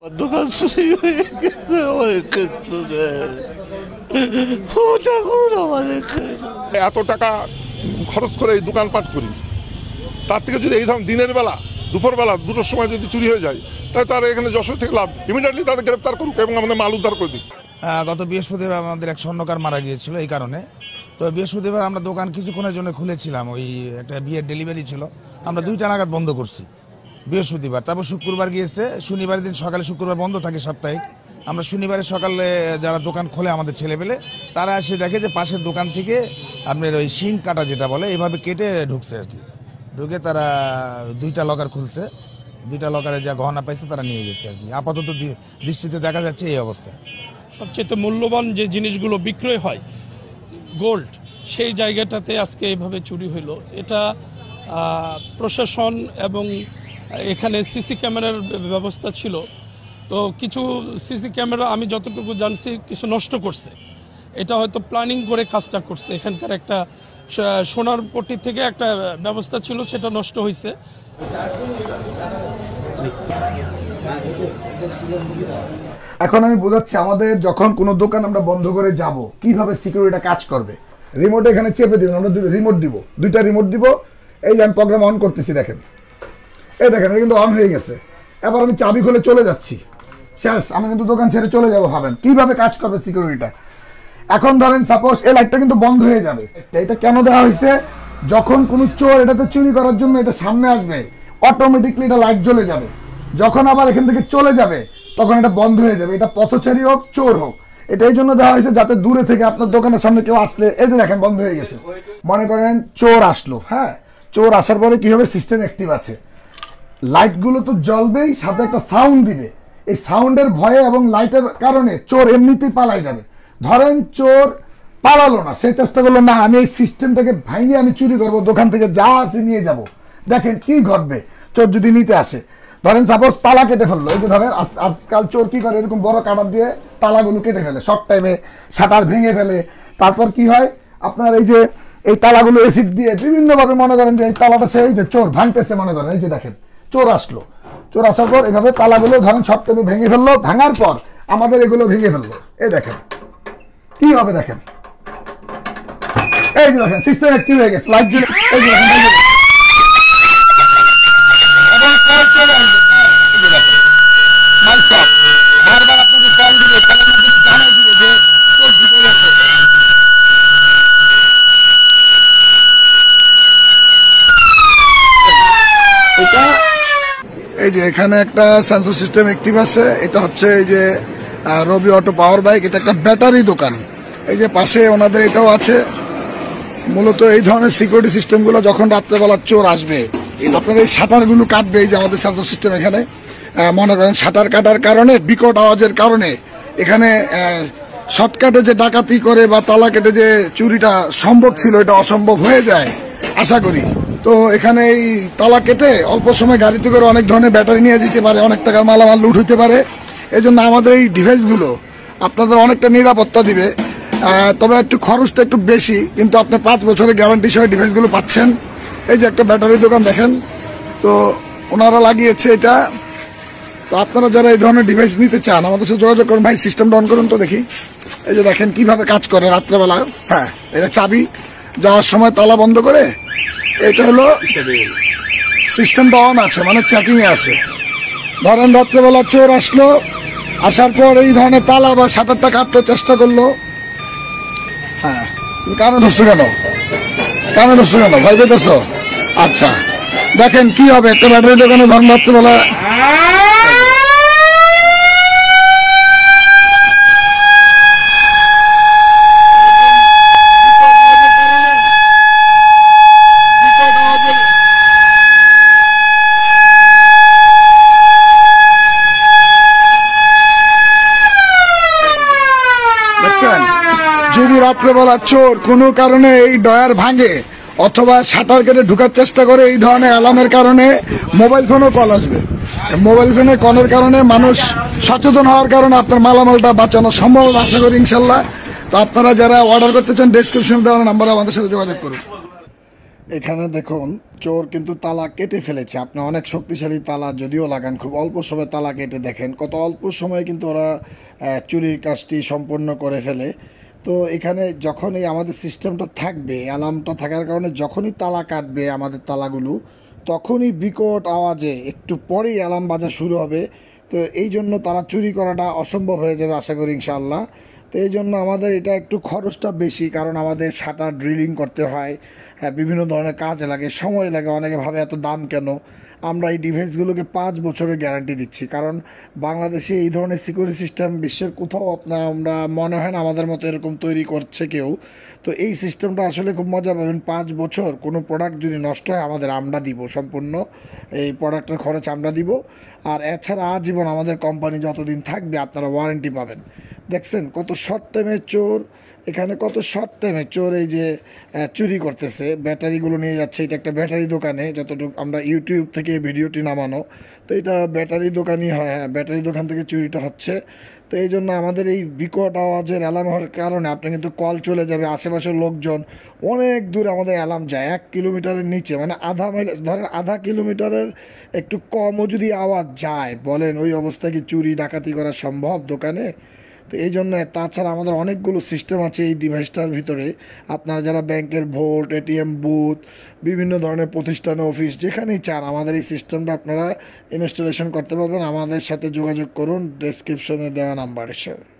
দোকান চুরি হয়ে গেছে অনেক কিছু এত টাকা খরচ করে এই দোকানপাট করি, তার থেকে যদি এই ধরনের দিনের বেলা দুপুরবেলা দুটোর সময় যদি চুরি হয়ে যায় তাহলে তারা এখানে যশোর থেকে লাভ ইমিডিয়েটলি তাদের গ্রেপ্তার করুক এবং আমাদের মাল উদ্ধার করে দিক। গত বৃহস্পতিবার আমাদের এক স্বর্ণকার মারা গিয়েছিল, এই কারণে তো বৃহস্পতিবার আমরা দোকান কিছুক্ষণের জন্য খুলেছিলাম, ওই একটা বিয়ের ডেলিভারি ছিল, আমরা 2টা নাগাদ বন্ধ করছি বৃহস্পতিবার। তারপর শুক্রবার গিয়েছে, শনিবার দিন সকালে, শুক্রবার বন্ধ থাকে সাপ্তাহিক, আমরা শনিবারের সকালে যারা দোকান খোলে আমাদের ছেলেপেলে তারা এসে দেখে যে পাশের দোকান থেকে আপনার ওই শিং কাটা যেটা বলে এভাবে কেটে ঢুকছে আর কি, ঢুকে তারা 2টা লকার খুলছে, 2টা লকারে যা গহনা পাইছে তারা নিয়ে গেছে আর কি। আপাতত দৃষ্টিতে দেখা যাচ্ছে এই অবস্থা। সবচেয়ে মূল্যবান যে জিনিসগুলো বিক্রয় হয় গোল্ড, সেই জায়গাটাতে আজকে এইভাবে চুরি হইল। এটা প্রশাসন এবং এখানে সিসি ক্যামেরার ব্যবস্থা ছিল, তো কিছু সিসি ক্যামেরা আমি যতটুকু জানছি কিছু নষ্ট করছে, এটা হয়তো প্ল্যানিং করে কাজটা করছে। এখানকার একটা সোনার পট্টি থেকে একটা ব্যবস্থা ছিল, সেটা নষ্ট হয়েছে। এখন আমি বোঝাচ্ছি আমাদের যখন কোনো দোকান আমরা বন্ধ করে যাব কিভাবে সিকিউরিটিটা কাজ করবে। রিমোট এখানে চেপে দিবেন, আমরা রিমোট দিব, 2টা রিমোট দিব। এই যে আমি প্রোগ্রাম অন করতেছি, দেখেন, এই দেখেন এটা কিন্তু অন হয়ে গেছে। এবার আমি চাবি খুলে চলে যাচ্ছি, শেষ, আমি কিন্তু দোকান ছেড়ে চলে যাবো। ভাবেন কিভাবে কাজ করবে সিকিউরিটিটা। এখন ধরেন সাপোজ এই লাইটটা কিন্তু বন্ধ হয়ে যাবে, এটা কেন দেওয়া হয়েছে, যখন কোনো চোর এটাতে চুরি করার জন্য এটা সামনে আসবে অটোমেটিকলি এটা লাইট জ্বলে যাবে, যখন আবার এখান থেকে চলে যাবে তখন এটা বন্ধ হয়ে যাবে। এটা পথচারী হোক চোর হোক, এটা এই জন্য দেওয়া হয়েছে যাতে দূরে থেকে আপনার দোকানের সামনে কেউ আসলে, এই যে দেখেন বন্ধ হয়ে গেছে, মনে করেন চোর আসলো, হ্যাঁ, চোর আসার পরে কি হবে, সিস্টেম অ্যাক্টিভ আছে, লাইটগুলো তো জ্বলবেই, সাথে একটা সাউন্ড দিবে। এই সাউন্ডের ভয়ে এবং লাইটের কারণে চোর এমনিতেই পালাই যাবে। ধরেন চোর পালালো না, সে চেষ্টা করলো না আমি এই সিস্টেমটাকে ভাঙিয়ে আমি চুরি করবো, দোকান থেকে যা আছে নিয়ে যাব। দেখেন কি ঘটবে চোর যদি নিতে আসে। ধরেন সাপোজ তালা কেটে ফেললো, এই যে ধরেন আজকাল চোর কি করে, এরকম বড় কাটা দিয়ে তালাগুলো কেটে ফেলে শর্ট টাইমে, শাটার ভেঙে ফেলে। তারপর কি হয় আপনার, এই যে এই তালাগুলো এসিড দিয়ে বিভিন্নভাবে মনে করেন যে এই তালাটা সেই যে চোর ভাঙতেছে, মনে করেন এই যে দেখেন চোর আসলো, চোর আসার পর এভাবে তালাগুলো ধরেন শর্ট টাইমে ভেঙে ফেললো, ভাঙার পর আমাদের এগুলো ভেঙে ফেললো, এই দেখেন কি হবে, দেখেন এই যে দেখেন সিস্টেম অ্যাক্টিভ হয়ে গেছে, লাইট জ্বলে, এই যে দেখেন এই যে এখানে একটা সেন্সর সিস্টেম অ্যাক্টিভ আছে। এটা হচ্ছে এই যে রবি অটো পাওয়ার বাইক, এটা একটা ব্যাটারি দোকান। এই যে পাশে ওনাদের এটাও আছে। মূলত এই ধরনের সিকিউরিটি সিস্টেমগুলো যখন রাত্রেবেলা চোর আসবে, আপনার এই শাটারগুলো কাটবে, এই যে আমাদের সেন্সর সিস্টেম এখানে, মনে করেন শাটার কাটার কারণে, বিকট আওয়াজের কারণে এখানে শর্টকাটে যে ডাকাতি করে বা তালা কেটে যে চুরিটা সম্ভব ছিল এটা অসম্ভব হয়ে যায় আশা করি। তো এখানে এই তালা কেটে অল্প সময় গাড়িতে করে অনেক ধরনের ব্যাটারি নিয়ে যেতে পারে, অনেক টাকার মালামাল লুট হইতে পারে। এই জন্য আমাদের এই ডিভাইসগুলো আপনাদের অনেকটা নিরাপত্তা দিবে, তবে একটু খরচটা একটু বেশি, কিন্তু আপনি 5 বছরের গ্যারান্টি সহ ডিভাইসগুলো পাচ্ছেন। এই যে একটা ব্যাটারি দোকান দেখেন, তো ওনারা লাগিয়েছে এটা। তো আপনারা যারা এই ধরনের ডিভাইস নিতে চান আমাদের সাথে যোগাযোগ করুন। ভাই সিস্টেমটা অন করুন তো দেখি। এই যে দেখেন কিভাবে কাজ করে রাত্রেবেলা, হ্যাঁ, এটা চাবি, যাওয়ার সময় তালা বন্ধ করে, এটা হলো সিস্টেমটা অন আছে, মানে চেকিং এ আছে। ধরেন রাত্রেবেলা চোর আসলো, আসার পর এই ধরনের তালা বা শাটারটা কাটতে চেষ্টা করলো, হ্যাঁ, কারণ ধরছো কেন, কারণ ধরছো কেন, ভয় পেতেছ? আচ্ছা দেখেন কি হবে, একটা ব্যাটারি দোকানে ধরেন রাত্রেবেলা যদি রাত্রেবেলা চোর কোনো কারণে এই ডয়ার ভাঙে অথবা শাটার কেটে ঢুকার চেষ্টা করে, এই ধরনের অ্যালার্মের কারণে মোবাইল ফোনও কল আসবে। মোবাইল ফোনে কলের কারণে মানুষ সচেতন হওয়ার কারণে আপনার মালামালটা বাঁচানো সম্ভব আশা করি ইনশাল্লাহ। তো আপনারা যারা অর্ডার করতে চান ডেসক্রিপশনে দেওয়া নাম্বারে আমাদের সাথে যোগাযোগ করুন। এখানে দেখুন চোর কিন্তু তালা কেটে ফেলেছে। আপনি অনেক শক্তিশালী তালা যদিও লাগান, খুব অল্প সময়ে তালা কেটে দেখেন কত অল্প সময়ে কিন্তু ওরা চুরির কাজটি সম্পন্ন করে ফেলে। তো এখানে যখনই আমাদের সিস্টেমটা থাকবে, অ্যালার্মটা থাকার কারণে যখনই তালা কাটবে আমাদের তালাগুলো, তখনই বিকট আওয়াজে একটু পরেই অ্যালার্ম বাজা শুরু হবে। তো এই জন্য তারা চুরি করাটা অসম্ভব হয়ে যাবে আশা করি ইনশাআল্লাহ। তো এই জন্য আমাদের এটা একটু খরচটা বেশি, কারণ আমাদের শাটার ড্রিলিং করতে হয়, বিভিন্ন ধরনের কাজ লাগে, সময় লাগে। অনেকে ভাবে এত দাম কেন। আমরা এই ডিভাইসগুলোকে 5 বছরের গ্যারান্টি দিচ্ছি, কারণ বাংলাদেশে এই ধরনের সিকিউরিটি সিস্টেম বিশ্বের কোথাও আমরা মনে হয় না আমাদের মতো এরকম তৈরি করছে কেউ। তো এই সিস্টেমটা আসলে খুব মজা পাবেন। 5 বছর কোনো প্রোডাক্ট যদি নষ্ট হয় আমরা দিব সম্পূর্ণ এই প্রোডাক্টের খরচ আমরা দিব। আর এছাড়া আজীবন আমাদের কোম্পানি যতদিন থাকবে আপনারা ওয়ারেন্টি পাবেন। দেখছেন কত শর্ট টাইমে চোর, এখানে কত শর্ট টাইমে চোর এই যে চুরি করতেছে, ব্যাটারিগুলো নিয়ে যাচ্ছে। এটা একটা ব্যাটারি দোকানে, যতটুকু আমরা ইউটিউব থেকে ভিডিওটি নামানো, তো এটা ব্যাটারি দোকানই হয়। হ্যাঁ, ব্যাটারি দোকান থেকে চুরিটা হচ্ছে। তো এই জন্য আমাদের এই বিকট আওয়াজের অ্যালার্ম হওয়ার কারণে আপনার কিন্তু কল চলে যাবে। আশেপাশের লোকজন অনেক দূরে আমাদের অ্যালার্ম যায়, 1 কিলোমিটারের নিচে, মানে আধা মাইল, ধরেন আধা কিলোমিটারের একটু কমও যদি আওয়াজ যায়, বলেন ওই অবস্থায় কি চুরি ডাকাতি করা সম্ভব দোকানে? তো এই জন্য, তাছাড়া আমাদের অনেকগুলো সিস্টেম আছে এই ডিভাইসটার ভিতরে। আপনারা যারা ব্যাংকের ভোল্ট, এটিএম বুথ, বিভিন্ন ধরনের প্রতিষ্ঠান, অফিস, যেখানেই চান আমাদের এই সিস্টেমটা আপনারা ইনস্টলেশন করতে পারবেন। আমাদের সাথে যোগাযোগ করুন ডেসক্রিপশনে দেওয়া নাম্বারের সাথে।